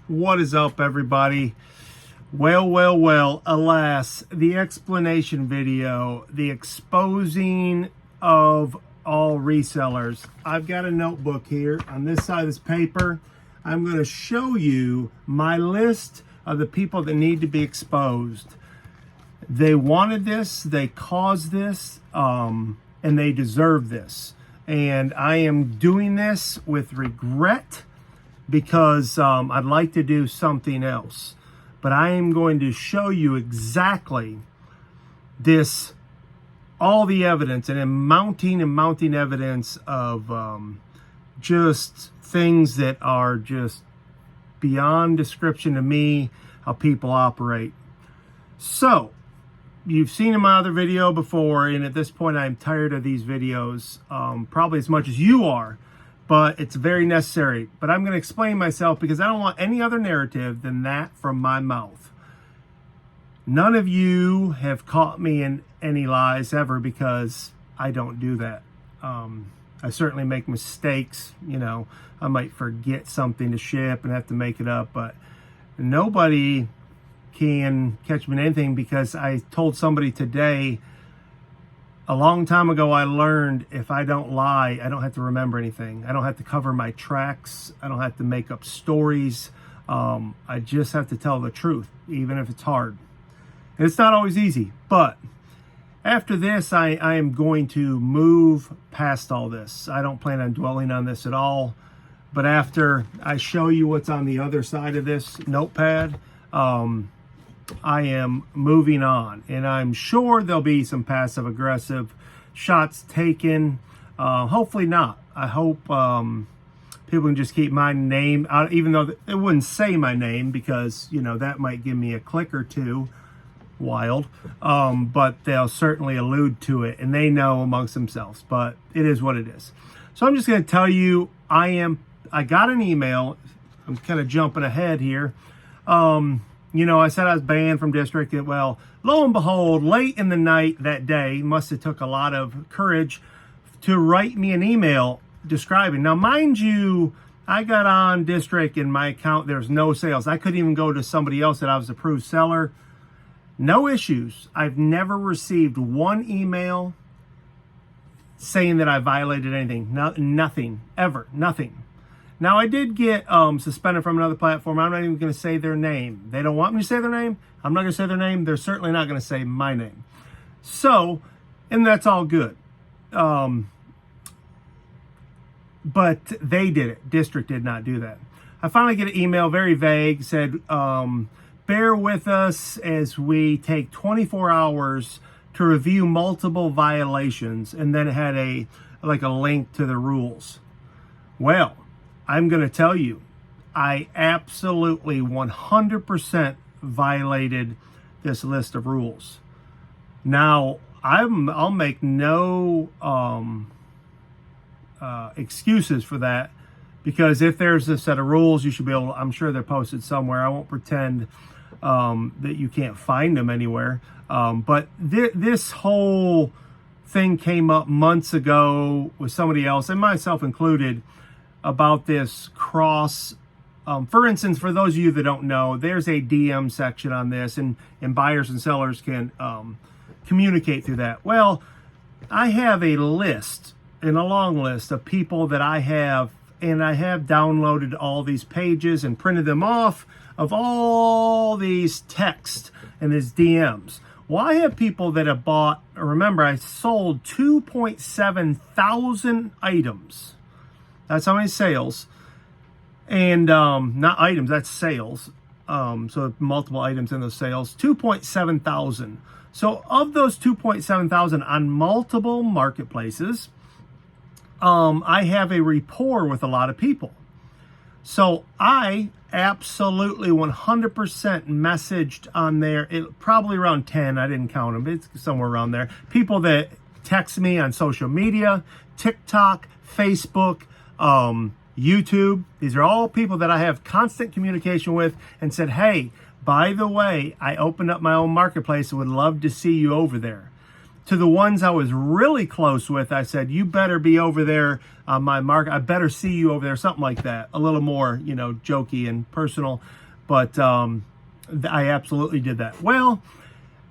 What is up, everybody? Well, alas, the explanation video, the exposing of all resellers. I've got a notebook here. On this side of this paper, I'm going to show you my list of the people that need to be exposed. They wanted this, they caused this, and they deserve this. And I am doing this with regret, because I'd like to do something else. But I am going to show you exactly this, all the evidence, and mounting evidence of just things that are just beyond description to me, how people operate. So, you've seen in my other video before, and at this point I'm tired of these videos, probably as much as you are. But it's very necessary. But I'm going to explain myself because I don't want any other narrative than that from my mouth. None of you have caught me in any lies ever, because I don't do that. I certainly make mistakes. You know, I might forget something to ship and have to make it up, but nobody can catch me in anything, because I told somebody today, a long time ago, I learned if I don't lie, I don't have to remember anything. I don't have to cover my tracks. I don't have to make up stories. I just have to tell the truth, even if it's hard. And it's not always easy. But after this, I am going to move past all this. I don't plan on dwelling on this at all. But after I show you what's on the other side of this notepad, I am moving on, and I'm sure there'll be some passive aggressive shots taken. Hopefully not. I hope people can just keep my name out, even though it wouldn't say my name, because, you know, that might give me a click or two. Wild. But they'll certainly allude to it, and they know amongst themselves, but it is what it is. So I'm just going to tell you, I got an email. I'm kind of jumping ahead here. You know, I said I was banned from district. Well, lo and behold, late in the night that day, must have took a lot of courage to write me an email describing. Now, mind you, I got on district in my account. There's no sales. I couldn't even go to somebody else that I was approved seller. No issues. I've never received one email saying that I violated anything. No, nothing. Ever. Nothing. Now, I did get suspended from another platform. I'm not even going to say their name. They don't want me to say their name. I'm not going to say their name. They're certainly not going to say my name. So, and that's all good. But they did it. District did not do that. I finally get an email, very vague, said, bear with us as we take 24 hours to review multiple violations. And then it had a link to the rules. Well, I'm going to tell you, I absolutely 100% violated this list of rules. Now, I'll make no excuses for that, because if there's a set of rules, you should be able, I'm sure they're posted somewhere. I won't pretend that you can't find them anywhere. But this whole thing came up months ago with somebody else, and myself included, about this cross. For instance, for those of you that don't know, there's a DM section on this, and buyers and sellers can communicate through that. Well, I have a list, and a long list of people that I have, and I have downloaded all these pages and printed them off of all these texts and these DMs. Well, I have people that have bought, remember, I sold 2.7 thousand items. That's how many sales. And not items, that's sales. So multiple items in those sales. 2.7 thousand. So of those 2.7 thousand on multiple marketplaces, I have a rapport with a lot of people. So I absolutely 100% messaged on there. Probably around 10. I didn't count them. It's somewhere around there. People that text me on social media, TikTok, Facebook, YouTube. These are all people that I have constant communication with, and said, hey, by the way, I opened up my own marketplace and would love to see you over there. to the ones I was really close with, I said, you better be over there on my market. I better see you over there, something like that. A little more, jokey and personal. But I absolutely did that. Well,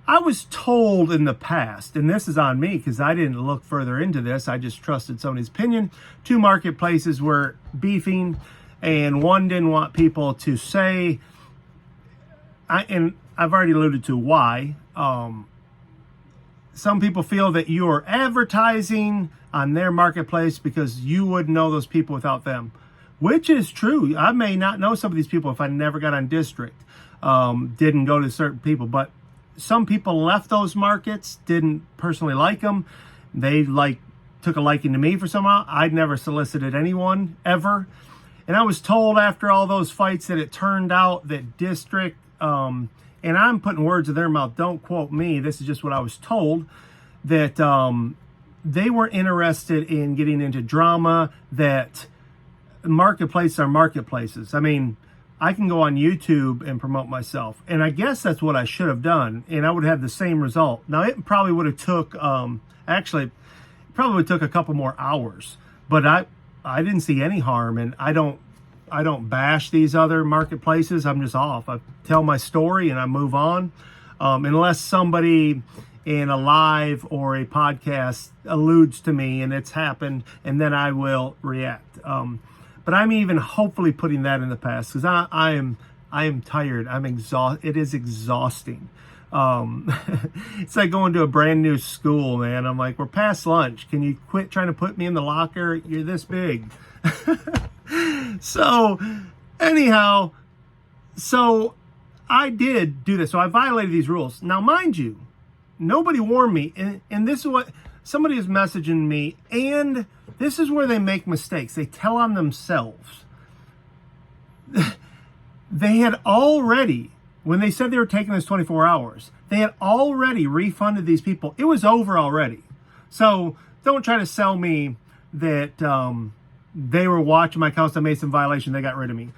I was told in the past, and this is on me because I didn't look further into this. I just trusted somebody's opinion. 2 marketplaces were beefing, and one didn't want people to say, and I've already alluded to why. Some people feel that you're advertising on their marketplace because you wouldn't know those people without them, which is true. I may not know some of these people if I never got on district, didn't go to certain people, but some people left those markets, didn't personally like them. They took a liking to me for somehow. I'd never solicited anyone ever. And I was told after all those fights that it turned out that district, and I'm putting words in their mouth, don't quote me, this is just what I was told, that they weren't interested in getting into drama, that marketplaces are marketplaces. I mean, I can go on YouTube and promote myself, and I guess that's what I should have done, and I would have the same result. Now, it probably would have took, probably would have took a couple more hours, but I didn't see any harm, and I don't bash these other marketplaces. I'm just off. I tell my story and I move on. Unless somebody in a live or a podcast alludes to me and it's happened, and then I will react. But I'm even hopefully putting that in the past because I am tired. I'm exhausted. It is exhausting. It's like going to a brand new school, man. I'm like, we're past lunch. Can you quit trying to put me in the locker? You're this big. So anyhow, so I did do this. So I violated these rules. Now, mind you, nobody warned me. And this is what somebody is messaging me. And this is where they make mistakes. They tell on themselves. They had already, when they said they were taking this 24 hours, they had already refunded these people. It was over already. So don't try to sell me that they were watching my accounts. I made some violation. They got rid of me.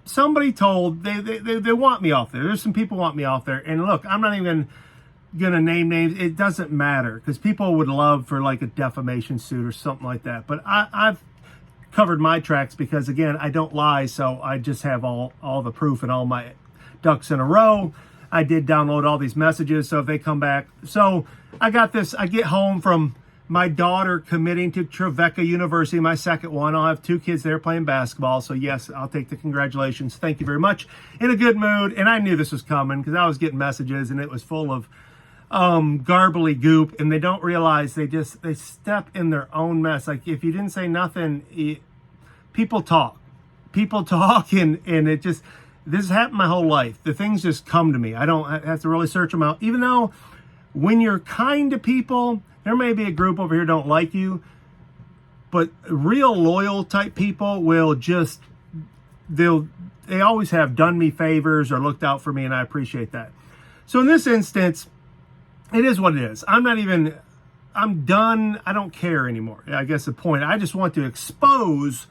Somebody told, they want me off there. There's some people want me off there. And look, I'm not even going to name names. It doesn't matter because people would love for like a defamation suit or something like that. But I've covered my tracks because, again, I don't lie. So I just have all the proof and all my ducks in a row. I did download all these messages. So if they come back. So I got this. I get home from my daughter committing to Trevecca University, my second one. I'll have 2 kids there playing basketball. So yes, I'll take the congratulations. Thank you very much. In a good mood. And I knew this was coming because I was getting messages and it was full of garbly goop. And they don't realize they step in their own mess. Like if you didn't say nothing, people talk. People talk and it just, this has happened my whole life. The things just come to me. I don't have to really search them out. Even though when you're kind to people, there may be a group over here don't like you, but real loyal type people will just, they always have done me favors or looked out for me, and I appreciate that. So in this instance, it is what it is. I'm done. I don't care anymore. I guess the point, I just want to expose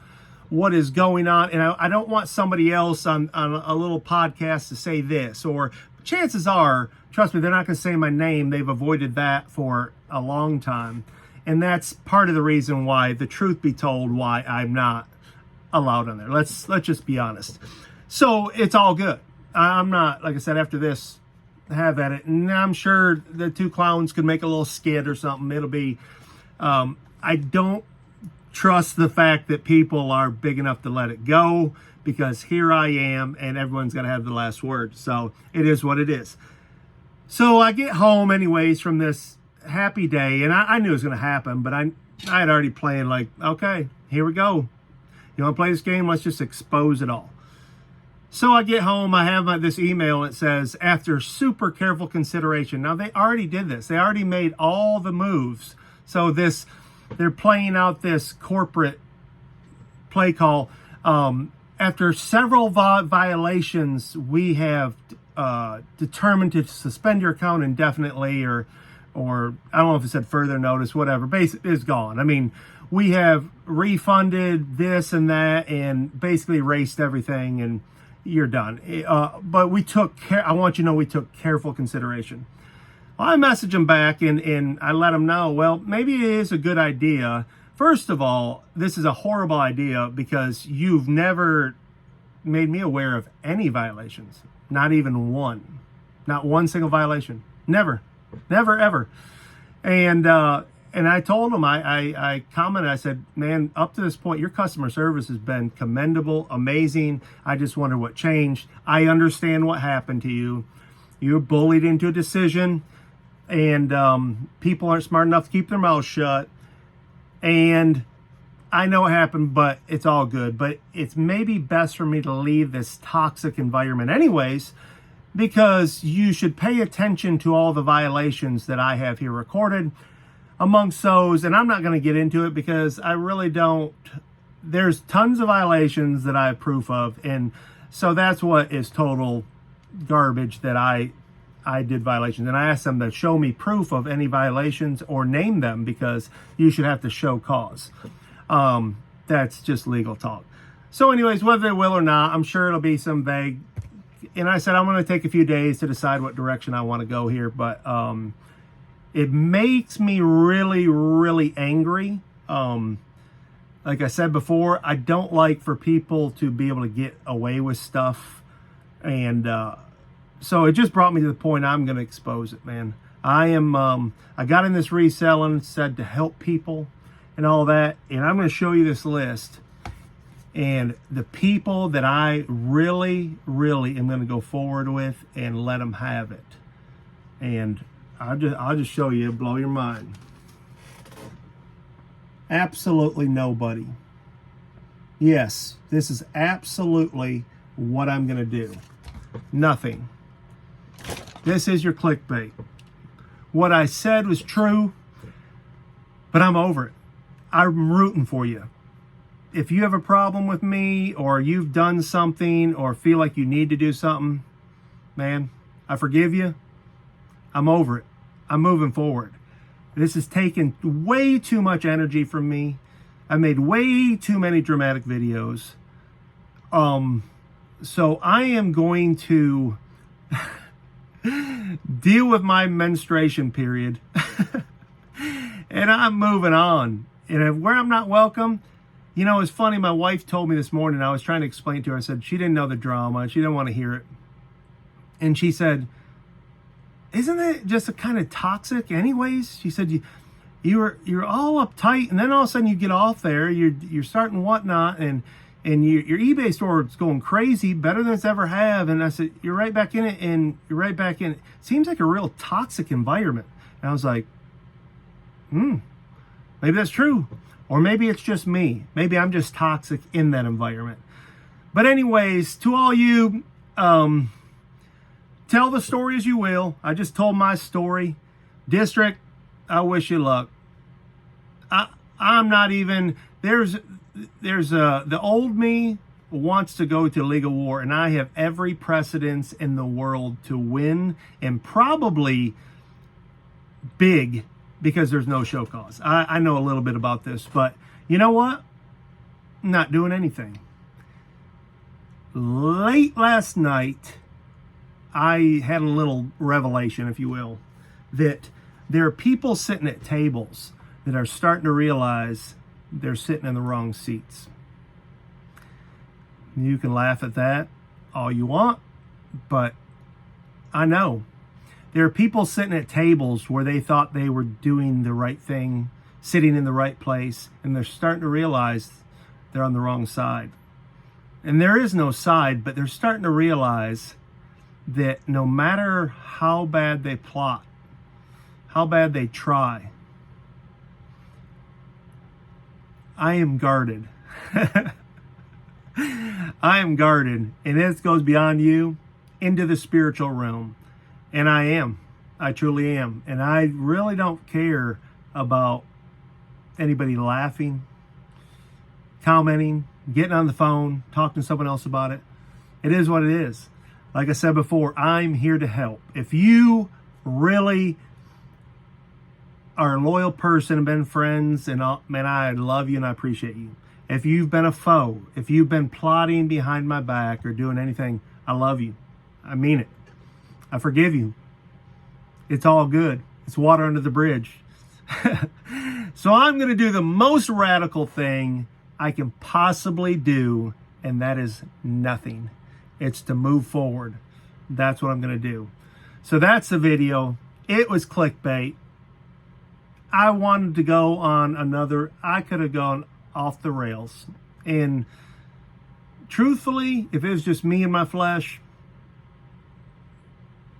what is going on, and I don't want somebody else on a little podcast to say this, or chances are, trust me, they're not going to say my name. They've avoided that for a long time. And that's part of the reason why, the truth be told, why I'm not allowed on there. Let's just be honest. So it's all good. I'm not, like I said, after this, have at it. And I'm sure the 2 clowns could make a little skit or something. It'll be, I don't trust the fact that people are big enough to let it go, because here I am and everyone's going to have the last word. So it is what it is. So I get home anyways from this happy day, and I knew it was going to happen, but I had already planned like, okay, here we go. You want to play this game? Let's just expose it all. So I get home, I have this email that says, after super careful consideration. Now, they already did this. They already made all the moves. So they're playing out this corporate play call. After several violations, we have determined to suspend your account indefinitely, or I don't know if it said further notice, whatever. Basically, it's gone. I mean, we have refunded this and that and basically erased everything, and you're done. But we took care. I want you to know we took careful consideration. Well, I message them back and I let them know, well, maybe it is a good idea. First of all, this is a horrible idea because you've never made me aware of any violations. Not even one. Not one single violation. Never. Never, ever. And I told him, I commented, I said, man, up to this point, your customer service has been commendable, amazing. I just wonder what changed. I understand what happened to you. You were bullied into a decision, and people aren't smart enough to keep their mouths shut. And I know what happened, but it's all good. But it's maybe best for me to leave this toxic environment anyways, because you should pay attention to all the violations that I have here recorded. Amongst those, and I'm not going to get into it because I really don't, there's tons of violations that I have proof of, and so that's what is total garbage, that I did violations. And I asked them to show me proof of any violations or name them, because you should have to show cause. That's just legal talk. So anyways, whether they will or not, I'm sure it'll be some vague. And I said I'm going to take a few days to decide what direction I want to go here, but it makes me really, really angry. Like I said before, I don't like for people to be able to get away with stuff. And so it just brought me to the point I'm going to expose it, man. I got in this reselling, said to help people and all that. And I'm going to show you this list. And the people that I really, really am going to go forward with and let them have it. And I'll just show you, blow your mind. Absolutely nobody. Yes, this is absolutely what I'm going to do. Nothing. This is your clickbait. What I said was true, but I'm over it. I'm rooting for you. If you have a problem with me, or you've done something, or feel like you need to do something, man, I forgive you. I'm over it. I'm moving forward. This has taken way too much energy from me. I made way too many dramatic videos. So I am going to deal with my menstruation period. And I'm moving on. And where I'm not welcome, you know, it's funny. My wife told me this morning, I was trying to explain to her. I said she didn't know the drama. She didn't want to hear it. And she said, isn't it just a kind of toxic anyways? She said, you're all uptight, and then all of a sudden you get off there, you're starting whatnot, and your eBay store is going crazy, better than it's ever have. And I said, you're right back in it, and you're right back in it. Seems like a real toxic environment. And I was like, maybe that's true. Or maybe it's just me. Maybe I'm just toxic in that environment. But anyways, to all you, tell the story as you will. I just told my story. District, I wish you luck. I'm not even, the old me wants to go to legal war, and I have every precedence in the world to win, and probably big, because there's no show cause. I know a little bit about this, but you know what? I'm not doing anything. Late last night, I had a little revelation, if you will, that there are people sitting at tables that are starting to realize they're sitting in the wrong seats. You can laugh at that all you want, but I know. There are people sitting at tables where they thought they were doing the right thing, sitting in the right place, and they're starting to realize they're on the wrong side. And there is no side, but they're starting to realize that no matter how bad they plot, how bad they try, I am guarded. I am guarded. And this goes beyond you into the spiritual realm. And I am. I truly am. And I really don't care about anybody laughing, commenting, getting on the phone, talking to someone else about it. It is what it is. Like I said before, I'm here to help. If you really are a loyal person and been friends, and man, I love you and I appreciate you. If you've been a foe, if you've been plotting behind my back or doing anything, I love you. I mean it. I forgive you. It's all good. It's water under the bridge. So I'm going to do the most radical thing I can possibly do, and that is nothing. It's to move forward. That's what I'm going to do. So that's the video. It was clickbait. I wanted to go on another, I could have gone off the rails. And truthfully, if it was just me and my flesh,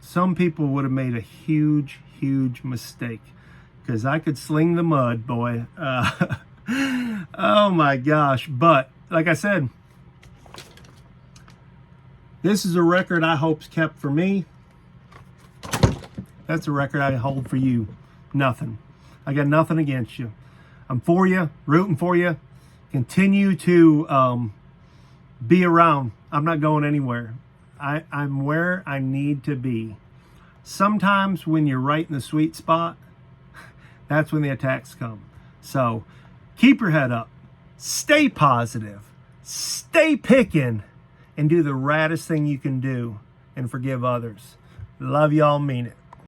some people would have made a huge, huge mistake. Because I could sling the mud, boy. Oh my gosh. But like I said, this is a record I hope's kept for me. That's a record I hold for you. Nothing. I got nothing against you. I'm for you, rooting for you. Continue to be around. I'm not going anywhere. I'm where I need to be. Sometimes when you're right in the sweet spot, that's when the attacks come. So keep your head up. Stay positive. Stay picking. And do the raddest thing you can do. And forgive others. Love y'all, mean it.